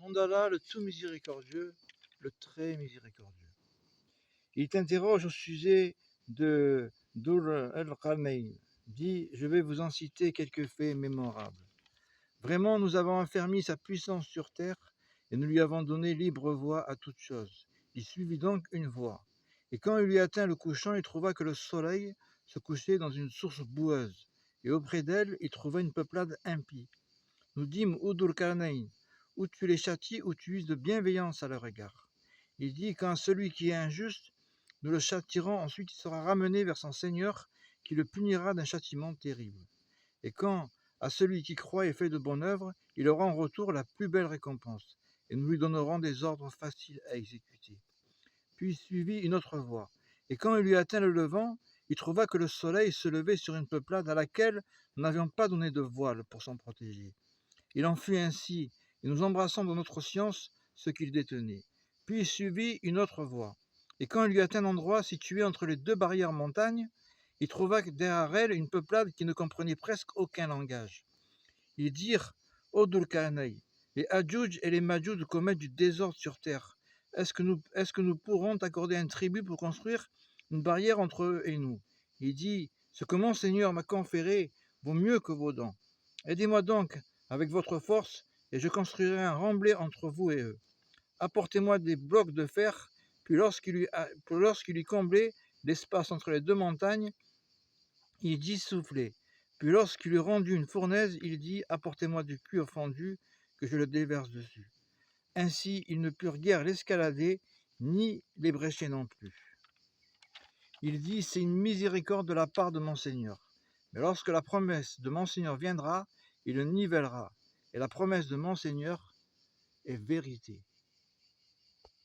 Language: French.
nom d'Allah, le tout miséricordieux, le très miséricordieux. Il t'interroge au sujet de Dur al-Qarnayn. Dit, je vais vous en citer quelques faits mémorables. Vraiment, nous avons affermi sa puissance sur terre et nous lui avons donné libre voie à toute chose. Il suivit donc une voie. Et quand il lui atteint le couchant, il trouva que le soleil se couchait dans une source boueuse. Et auprès d'elle, il trouva une peuplade impie. Nous dîmes Udur Karnayn, ou tu les châties, ou tu uses de bienveillance à leur égard. Il dit, quand celui qui est injuste, nous le châtierons, ensuite il sera ramené vers son Seigneur, qui le punira d'un châtiment terrible. Et quand, à celui qui croit et fait de bonnes œuvres, il aura en retour la plus belle récompense, et nous lui donnerons des ordres faciles à exécuter. Puis suivit une autre voie, et quand il lui atteint le levant, il trouva que le soleil se levait sur une peuplade à laquelle nous n'avions pas donné de voile pour s'en protéger. Il en fut ainsi, et nous embrassons dans notre science ce qu'il détenait. Puis il suivit une autre voie, et quand il lui atteint un endroit situé entre les deux barrières montagnes, il trouva derrière elle une peuplade qui ne comprenait presque aucun langage. Ils dirent, ô Dulkarnaï, les Hadjoudj et les Madjoudj commettent du désordre sur terre. Est-ce que nous pourrons t'accorder un tribut pour construire une barrière entre eux et nous? Il dit, ce que mon Seigneur m'a conféré vaut mieux que vos dons. Aidez-moi donc avec votre force, et je construirai un remblai entre vous et eux. Apportez-moi des blocs de fer, puis lorsqu'il eut comblé l'espace entre les deux montagnes, il dit souffler. Puis lorsqu'il eut rendu une fournaise, il dit, apportez-moi du cuir fondu, que je le déverse dessus. Ainsi, ils ne purent guère l'escalader, ni l'ébrécher non plus. Il dit, c'est une miséricorde de la part de mon Seigneur. Mais lorsque la promesse de mon Seigneur viendra, il le nivellera. Et la promesse de mon Seigneur est vérité.